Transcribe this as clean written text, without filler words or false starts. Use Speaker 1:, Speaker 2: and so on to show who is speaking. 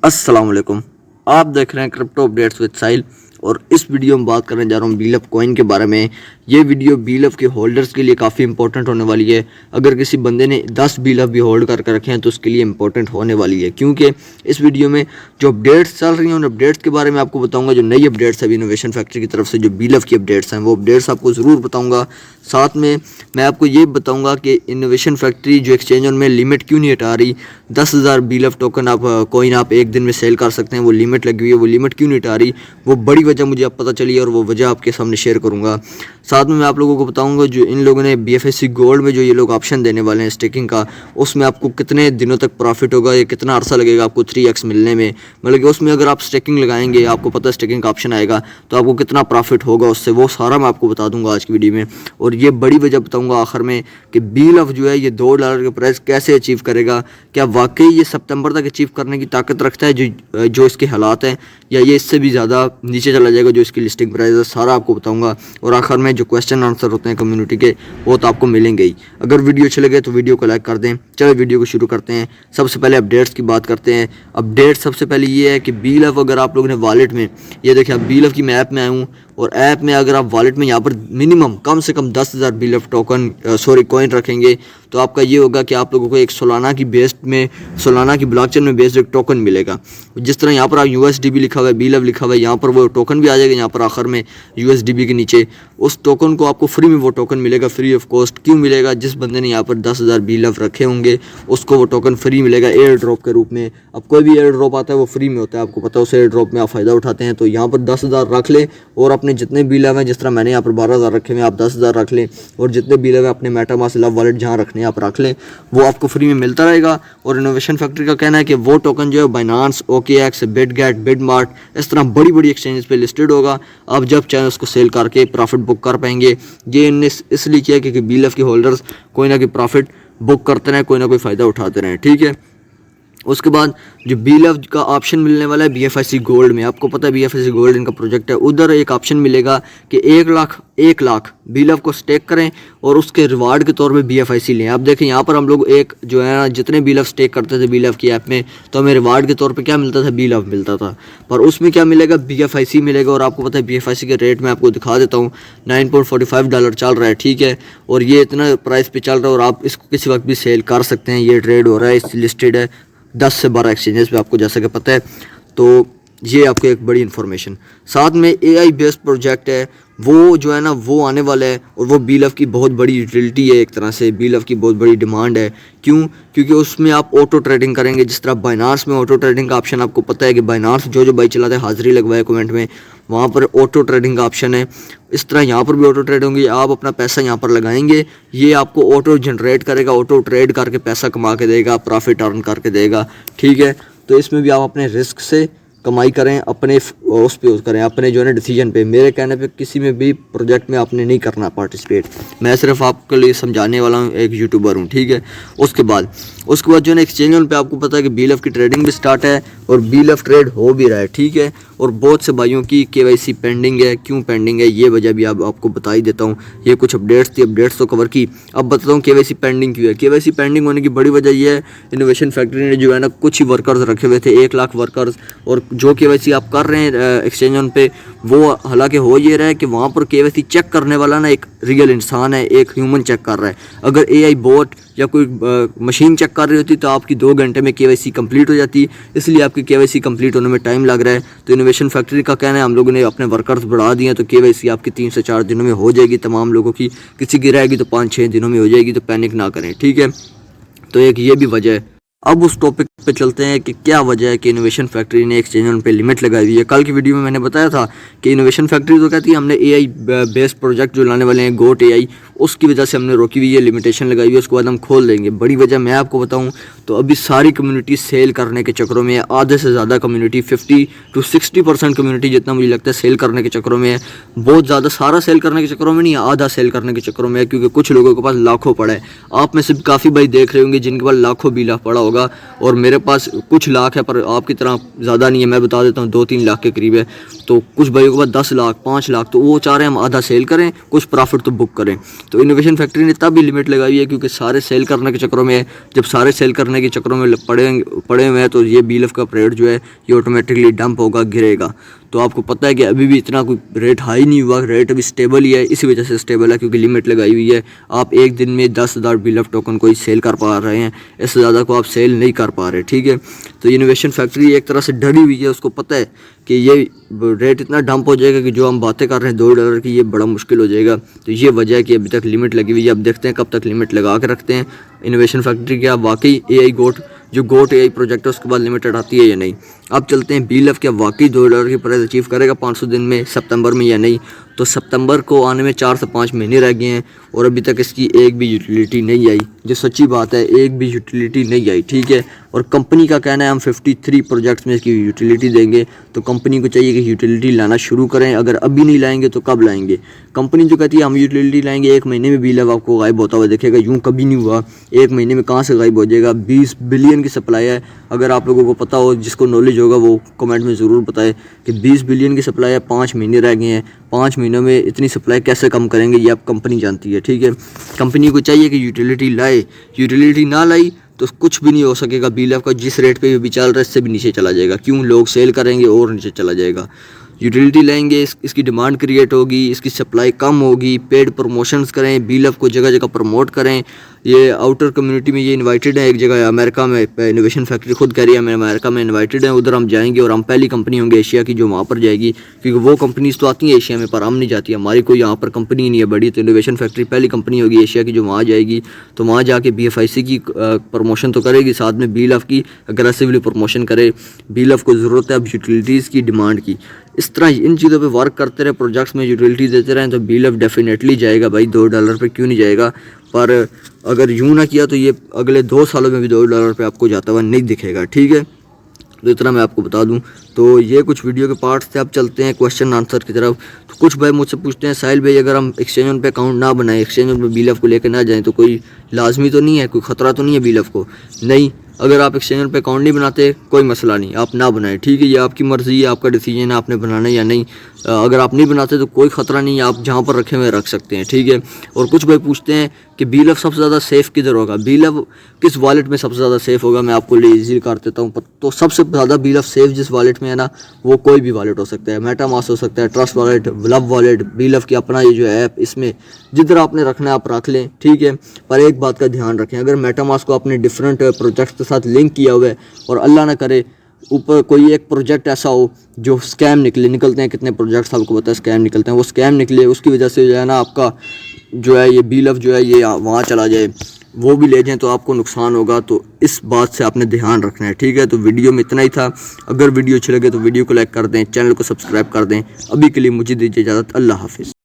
Speaker 1: अस्सलाम वालेकुम। आप देख रहे हैं क्रिप्टो अपडेट्स विद साहिल और इस वीडियो में बात करने जा रहा हूँ बीलफ कॉइन के बारे में। ये वीडियो बीलफ के होल्डर्स के लिए काफ़ी इंपॉर्टेंट होने वाली है। अगर किसी बंदे ने 10 बीलफ भी होल्ड करके रखे हैं तो उसके लिए इंपॉर्टेंट होने वाली है, क्योंकि इस वीडियो में जो अपडेट्स चल रही हैं उन अपडेट्स के बारे में आपको बताऊंगा। जो नई अपडेट्स है इनोवेशन फैक्ट्री की तरफ से, जो बीलफ की अपडेट्स हैं वो अपडेट्स आपको ज़रूर बताऊँगा। साथ में मैं आपको ये बताऊंगा कि इनोवेशन फैक्ट्री जो एक्सचेंज उनमें लिमिट क्यों नहीं हटा रही। 10,000 बीलफ टोकन आप कॉइन आप एक दिन में सेल कर सकते हैं, वो लिमिट लगी हुई है, वो लिमिट क्यों नहीं हटा रही, वो बड़ी वजह मुझे अब पता चली है और वो वजह आपके सामने शेयर करूंगा। साथ में मैं आप लोगों को बताऊंगा जो इन लोगों ने BFSC गोल्ड में जो ये लोग ऑप्शन देने वाले हैं स्टेकिंग का, उसमें आपको कितने दिनों तक प्रॉफिट होगा, ये कितना अरसा लगेगा आपको 3x मिलने में। मतलब कि उसमें अगर आप स्टेकिंग लगाएंगे, आपको पता है स्टेकिंग का ऑप्शन आएगा, तो आपको कितना प्रॉफिट होगा उससे, वो सारा मैं आपको बता दूंगा आज की वीडियो में। और ये बड़ी वजह बताऊंगा आखिर में कि बीलफ जो है ये $2 के प्राइस कैसे अचीव करेगा। क्या वाकई ये सितंबर तक अचीव करने की ताकत रखता है जो इसके हालात हैं, या ये इससे भी ज़्यादा नीचे चला जाएगा जो इसकी लिस्टिंग प्राइस है, सारा आपको बताऊंगा। और आखिर में जो क्वेश्चन आंसर होते हैं कम्युनिटी के वो तो आपको मिलेंगे ही। अगर वीडियो अच्छे लगे तो वीडियो को लाइक कर दें। चलो वीडियो को शुरू करते हैं। सबसे पहले अपडेट्स की बात करते हैं। अपडेट सबसे पहले ये है कि बीलफ अगर आप लोगों ने वॉलेट में, ये देखिए आप बीलफ की मैं ऐप में आया हूँ और ऐप में अगर आप वॉलेट में यहाँ पर मिनिमम कम से कम 10,000 बीलफ कॉइन रखेंगे तो आपका ये होगा कि आप लोगों को एक सोलाना की ब्लॉकचेन में बेस्ड एक टोकन मिलेगा। जिस तरह यहाँ पर आप USDB लिखा हुआ है, बीलफ लिखा हुआ है, यहाँ पर वो टोकन भी आ जाएगा। यहाँ पर आखिर में USDB के नीचे उस टोकन को आपको फ्री में वो टोकन मिलेगा, फ्री ऑफ कॉस्ट। क्यों मिलेगा? जिस बंदे ने यहाँ पर 10,000 बीलफ रखे होंगे उसको वो टोकन फ्री मिलेगा एयर ड्रॉप के रूप में। अब कोई भी एयर ड्रॉप आता है वो फ्री में होता है, आपको पता है, उस एयर ड्रॉप में आप फ़ायदा उठाते हैं। तो यहाँ पर 10,000 रख लें और अपने जितने बीलफ हैं, जिस तरह मैंने यहाँ पर 12,000 रखे हुए, आप 10,000 रख लें और जितने बीलफ हैं अपने मेटामास्क लव वॉलेट जहाँ रखने हैं आप रख लें, वो आपको फ्री में मिलता रहेगा। और इनोवेशन फैक्ट्री का कहना है कि वो टोकन जो है बाइनांस, OKX, बिटगेट, बिटमार्ट, इस तरह बड़ी बड़ी एक्सचेंजेस पे लिस्टेड होगा। आप जब चाहें उसको सेल करके प्रॉफिट बुक कर पाएंगे। ये इनने इसलिए किया क्योंकि बीलफ के होल्डर्स कोई ना कोई प्रॉफिट बुक करते रहें, कोई ना कोई फ़ायदा उठाते रहें, ठीक है। उसके बाद जो बीलफ का ऑप्शन मिलने वाला है BFSC गोल्ड में, आपको पता है BFSC गोल्ड इनका प्रोजेक्ट है, उधर एक ऑप्शन मिलेगा कि 1 लाख बीलफ को स्टेक करें और उसके रिवार्ड के तौर पे BFSC लें। आप देखें यहाँ पर हम लोग एक जो है ना, जितने बीलफ स्टेक करते थे बीलफ की ऐप में, तो हमें रिवार्ड के तौर पे क्या मिलता था? बीलफ मिलता था। पर उसमें क्या मिलेगा? BFSC मिलेगा। और आपको पता है BFSC के रेट में आपको दिखा देता हूँ, $9.45 चल रहा है, ठीक है। और ये इतना प्राइस पे चल रहा है और आप इसको किसी वक्त भी सेल कर सकते हैं। ये ट्रेड हो रहा है, इस लिस्टेड है 10 से 12 एक्सचेंजेस पे, आपको जैसा कि पता है। तो ये आपको एक बड़ी इन्फॉर्मेशन। साथ में AI बेस्ड प्रोजेक्ट है, वो जो है ना वो आने वाला है और वो बीलफ की बहुत बड़ी यूटिलिटी है। एक तरह से बीलफ की बहुत बड़ी डिमांड है। क्यों? क्योंकि उसमें आप ऑटो ट्रेडिंग करेंगे। जिस तरह बाइनांस में ऑटो ट्रेडिंग का ऑप्शन आपको पता है कि बाइनांस जो भाई चलाते हैं हाजिरी लगवाए कमेंट में, वहाँ पर ऑटो ट्रेडिंग का ऑप्शन है। इस तरह यहाँ पर भी ऑटो ट्रेड होंगी। आप अपना पैसा यहाँ पर लगाएंगे, ये आपको ऑटो जनरेट करेगा, ऑटो ट्रेड करके पैसा कमा के देगा, प्रॉफिट अर्न करके देगा, ठीक है। तो इसमें भी आप अपने रिस्क से कमाई करें, अपने उस पे करें, अपने जो है ना डिसीजन पे। मेरे कहने पे किसी में भी प्रोजेक्ट में आपने नहीं करना पार्टिसिपेट, मैं सिर्फ आपके लिए समझाने वाला हूँ, एक यूट्यूबर हूँ, ठीक है। उसके बाद जो है ना एक्सचेंज पे आपको पता है कि बीलफ की ट्रेडिंग भी स्टार्ट है और बीलफ ट्रेड हो भी रहा है, ठीक है। और बहुत से भाइयों की KYC पेंडिंग है। क्यों पेंडिंग है ये वजह भी आपको बता ही देता हूँ। ये कुछ अपडेट्स थी, अपडेट्स तो कवर की, अब बताता हूँ KYC पेंडिंग क्यों है। KYC पेंडिंग होने की बड़ी वजह ये है, इनोवेशन फैक्ट्री ने जो है ना कुछ ही वर्कर्स रखे हुए थे, 1 लाख वर्कर्स। और जो KYC आप कर रहे हैं एक्सचेंज पे, वो हालांकि हो ये रहा है कि वहाँ पर KYC चेक करने वाला ना एक रियल इंसान है, एक ह्यूमन चेक कर रहा है। अगर AI बोट या कोई मशीन चेक कर रही होती तो आपकी 2 घंटे में KYC कंप्लीट हो जाती, इसलिए आपकी KYC कंप्लीट होने में टाइम लग रहा है। तो इनोवेशन फैक्ट्री का कहना है हम लोगों ने अपने वर्कर्स बढ़ा दिए तो KYC आपकी 3 से 4 दिनों में हो जाएगी तमाम लोगों की। किसी की रहेगी तो 5-6 दिनों में हो जाएगी, तो पैनिक ना करें, ठीक है। तो एक ये भी वजह है। अब उस टॉपिक पे चलते हैं कि क्या वजह है कि इनोवेशन फैक्ट्री ने एक्सचेंज पे लिमिट लगाई हुई है। कल की वीडियो में मैंने बताया था कि इनोवेशन फैक्ट्री तो कहती है हमने AI बेस्ड प्रोजेक्ट जो लाने वाले हैं गोट AI, उसकी वजह से हमने रोकी हुई है, लिमिटेशन लगाई हुई है, उसके बाद हम खोल देंगे। बड़ी वजह मैं आपको बताऊं तो अभी सारी कम्युनिटी सेल करने के चक्करों में है। आधे से ज़्यादा कम्युनिटी 50 से 60% कम्युनिटी जितना मुझे लगता है सेल करने के चक्करों में है। बहुत ज़्यादा सारा सेल करने के चक्करों में नहीं है, आधा सेल करने के चक्करों में है, क्योंकि कुछ लोगों के पास लाखों पड़ा है। आप में से काफ़ी भाई देख रहे होंगे जिनके पास लाखों बीलफ पड़ा होगा, और मेरे पास कुछ लाख है पर आपकी तरह ज़्यादा नहीं है। मैं बता देता हूँ 2-3 लाख के करीब है। तो कुछ भाइयों के पास 10 लाख 5 लाख, तो वो चाह रहे हैं हम आधा सेल करें, कुछ प्रॉफिट तो बुक करें। तो इनोवेशन फैक्ट्री ने तब भी लिमिट लगाई है क्योंकि सारे सेल करने के चक्करों में, जब सारे सेल करने के चक्करों में पड़े हुए हैं तो ये BLF का रेट जो है ये ऑटोमेटिकली डंप होगा, गिरेगा। तो आपको पता है कि अभी भी इतना कोई रेट हाई नहीं हुआ, रेट अभी स्टेबल ही है। इसी वजह से स्टेबल है क्योंकि लिमिट लगाई हुई है। आप एक दिन में 10,000 BLF टोकन को ही सेल कर पा रहे हैं, इससे ज़्यादा को आप सेल नहीं कर पा रहे, ठीक है। तो इनोवेशन फैक्ट्री एक तरह से डरी हुई है, उसको पता है कि ये रेट इतना डंप हो जाएगा कि जो हम बातें कर रहे हैं $2 की, ये बड़ा मुश्किल हो जाएगा। तो ये वजह है कि अभी तक लिमिट लगी हुई है। अब देखते हैं कब तक लिमिट लगा के रखते हैं इनोवेशन फैक्ट्री क्या वाकई AI गोट AI प्रोजेक्ट है उसके बाद लिमिटेड आती है या नहीं। अब चलते हैं BLF क्या वाकई $2 की प्राइस अचीव करेगा 500 दिन में सितंबर में या नहीं। तो सितंबर को आने में 4 से 5 महीने रह गए हैं और अभी तक इसकी एक भी यूटिलिटी नहीं आई, जो सच्ची बात है, एक भी यूटिलिटी नहीं आई, ठीक है। और कंपनी का कहना है हम 53 प्रोजेक्ट्स में इसकी यूटिलिटी देंगे। तो कंपनी को चाहिए कि यूटिलिटी लाना शुरू करें। अगर अभी नहीं लाएंगे तो कब लाएंगे? कंपनी जो कहती है हम यूटिलिटी लाएंगे 1 महीने में, BLF आपको गायब होता हुआ दिखेगा। यूँ कभी नहीं हुआ, 1 महीने में कहाँ से गायब हो जाएगा? 20 बिलियन की सप्लाई है। अगर आप लोगों को पता हो, जिसको नॉलेज होगा वो कमेंट में ज़रूर बताए कि 20 बिलियन की सप्लाई है, 5 महीने रह गए हैं। 5 महीनों में इतनी सप्लाई कैसे कम करेंगे, ये आप कंपनी जानती है, ठीक है। कंपनी को चाहिए कि यूटिलिटी लाए। यूटिलिटी ना लाई तो कुछ भी नहीं हो सकेगा। BLF का जिस रेट पे भी चल रहा है इससे भी नीचे चला जाएगा। क्यों? लोग सेल करेंगे और नीचे चला जाएगा। यूटिलिटी लाएंगे, इसकी डिमांड क्रिएट होगी, इसकी सप्लाई कम होगी। पेड प्रमोशंस करें, BLF को जगह जगह प्रमोट करें। ये आउटर कम्युनिटी में ये इनवाइटेड है। एक जगह अमेरिका में इनोवेशन फैक्ट्री खुद कह रही है मैं अमेरिका में इनवाइटेड है, उधर हम जाएंगे और हम पहली कंपनी होंगे एशिया की जो वहाँ पर जाएगी, क्योंकि वो कंपनीज तो आती हैं एशिया में पर हम नहीं जाती, हमारी कोई यहाँ पर कंपनी नहीं है बड़ी। तो इनोवेशन फैक्ट्री पहली कंपनी होगी एशिया की जो वहाँ जाएगी। तो वहाँ जाके BFIC की प्रमोशन तो करेगी, साथ में BLF की अग्रेसिवली प्रमोशन करे। BLF को ज़रूरत है अब यूटिलिटीज़ की, डिमांड की। इस तरह इन चीज़ों पे वर्क करते रहे, प्रोजेक्ट्स में यूटिलिटी देते रहें तो BLF डेफिनेटली जाएगा भाई। $2 पे क्यों नहीं जाएगा? पर अगर यूँ ना किया तो ये अगले 2 सालों में भी $2 पे आपको जाता हुआ नहीं दिखेगा, ठीक है। तो इतना मैं आपको बता दूं। तो ये कुछ वीडियो के पार्ट्स थे। अब चलते हैं क्वेश्चन आंसर की तरफ। तो कुछ भाई मुझसे पूछते हैं साहिल भाई अगर हम एक्सचेंज पे अकाउंट ना बनाएं, एक्सचेंज पे BLF को लेकर ना जाएं तो कोई लाजमी तो नहीं है, कोई ख़तरा तो नहीं है BLF को? नहीं, अगर आप एक्सचेंज पे अकाउंट नहीं बनाते कोई मसला नहीं, आप ना बनाएं, ठीक है। ये आपकी मर्ज़ी है, आपका डिसीजन है आपने बनाना या नहीं। अगर आप नहीं बनाते तो कोई ख़तरा नहीं है, आप जहाँ पर रखे हुए रख सकते हैं, ठीक है। और कुछ भाई पूछते हैं कि BLF सबसे ज़्यादा सेफ़ किधर होगा, BLF किस वॉलेट में सबसे ज़्यादा सेफ़ होगा। मैं आपको ईजी कर देता हूँ। तो सबसे ज़्यादा BLF सेफ़ जिस वॉलेट में है ना, वो कोई भी वॉलेट हो सकता है। मेटामास्क हो सकता है, trust wallet, love wallet, BLF की अपना ये जो ऐप, इसमें जिधर आपने रखना है आप रख लें, ठीक है। पर एक बात का ध्यान रखें, अगर मेटामास्क को आपने डिफरेंट प्रोजेक्ट्स के साथ लिंक किया हुआ है और अल्लाह ना करे ऊपर कोई एक प्रोजेक्ट ऐसा हो जो स्कैम निकलते हैं, कितने प्रोजेक्ट्स आपको पता है स्कैम निकलते हैं, वो स्कैम निकले उसकी वजह से जो है ना आपका जो है ये BLF जो है ये वहाँ चला जाए, वो भी ले जाएं तो आपको नुकसान होगा। तो इस बात से आपने ध्यान रखना है, ठीक है। तो वीडियो में इतना ही था। अगर वीडियो अच्छी लगे तो वीडियो को लाइक कर दें, चैनल को सब्सक्राइब कर दें। अभी के लिए मुझे दीजिए इजाज़त, अल्लाह हाफिज़।